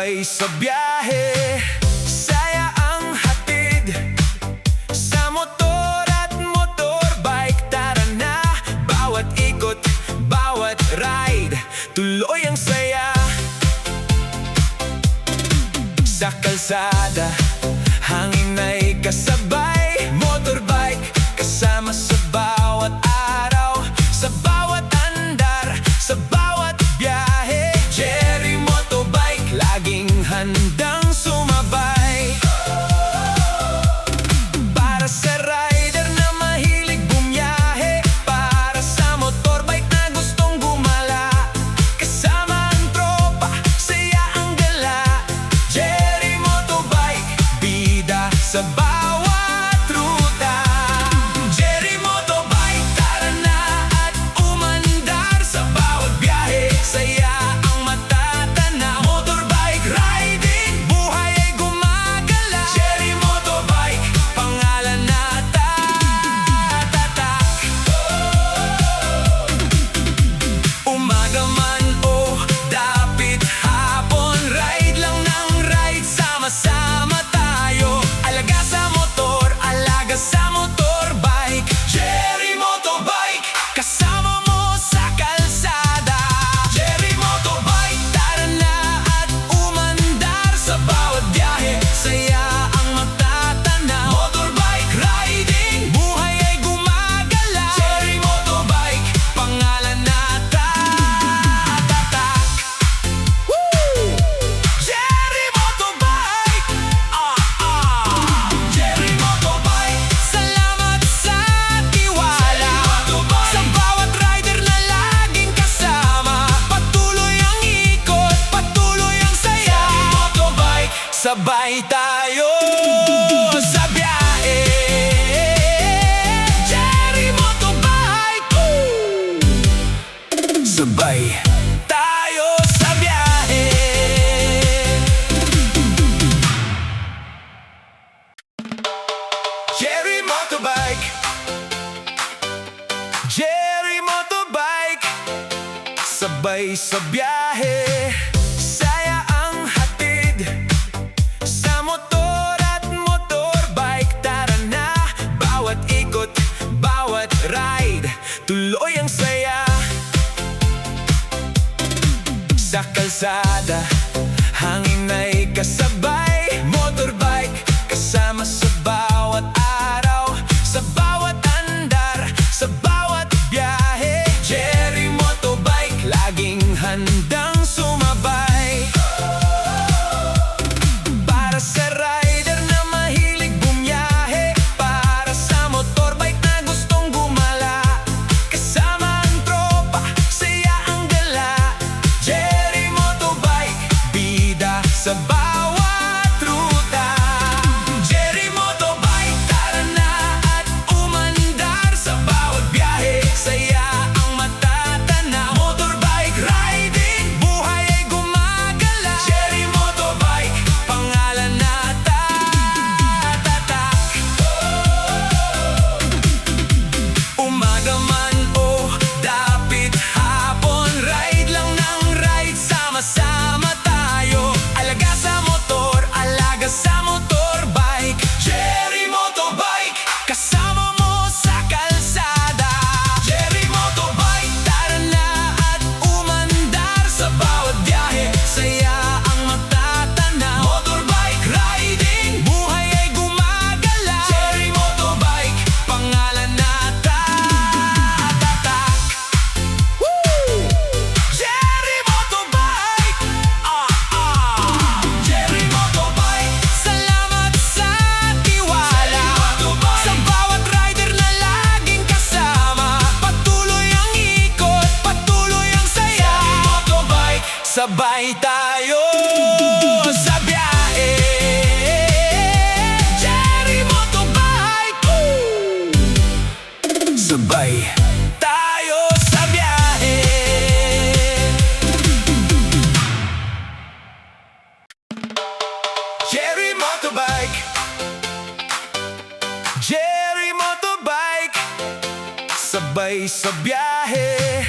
Sabay sa biyahe, saya ang hatid sa motor at motorbike. Tara na, bawat ikot, bawat ride, tuloy ang saya. Sa kalsada, hangin ay kasabay. Motorbike, kasama sa bawat araw, sa bawat andar, sa bawat biyahe. Jerry Motobike, laging handang sumabay. Para sa rider na mahilig bumiyahe, para sa motorbike na gustong gumala, kasama ang tropa, saya ang gala. Jerry Motobike, bida sa bawat ruta. Jerry Motobike, tara na at umandar sa bawat biyahe, saya ang matatanaw. Motorbike riding, buhay ay gumagala. Jerry Motobike, pangalan na tatatak. Umaga man o dapit hapon, ride lang ng ride, sama-sama tayo. Alaga sa motor, alaga sa motorbike. Jerry Motobike, kasama mo sa kalsada. Jerry Motobike, tara na at umandar sa bawat biyahe, saya ang matatanaw. Motorbike riding, buhay ay gumagala. Jerry Motobike, pangalan na tatatak. Jerry Motobike, Jerry Motobike, salamat sa tiwala. Sa bawat rider na laging kasama, patuloy ang ikot, patuloy ang saya. Jerry Motobike, sabay tayo sa biyahe. Jerry Motobike, sabay tayo sa biyahe. Jerry Motobike, Jerry Motobike, sabay sa biyahe, saya ang hatid sa motor at motorbike. Tara na, bawat ikot, bawat ride, tuloy ang saya. Sa kalsada, hangin ay kasabay. Motorbike, kasama sa bawat araw, sa bawat andar, sa bawat biyahe. Jerry Motobike, laging handang sumabay. Para sa rider na mahilig bumiyahe, para sa motorbike na gustong gumala, kasama ang tropa, saya ang gala. Jerry Motobike, bida sa bawat ruta. Jerry Motobike, tara na at umandar sa bawat biyahe, saya ang matatanaw. Motorbike riding, buhay ay gumagala. Jerry Motobike, pangalan na tatatak. Umaga man o dapit hapon, ride lang ng ride, sama-sama tayo. Alaga sa motor, alaga sa motorbike. Jerry Motobike, kasama mo sa kalsada. Jerry Motobike, tara na at umandar sa bawat biyahe, saya ang matatanaw. Motorbike riding, buhay ay gumagala. Jerry Motobike, pangalan na tatatak. Jerry Motobike, Jerry Motobike, salamat sa tiwala. Sa bawat rider na laging kasama, patuloy ang ikot, patuloy ang saya. Jerry Motobike, sabay tayo sa biyahe. Jerry Motobike, sabay tayo sa biyahe. Jerry Motobike, Jerry Motobike, sabay sa biyahe.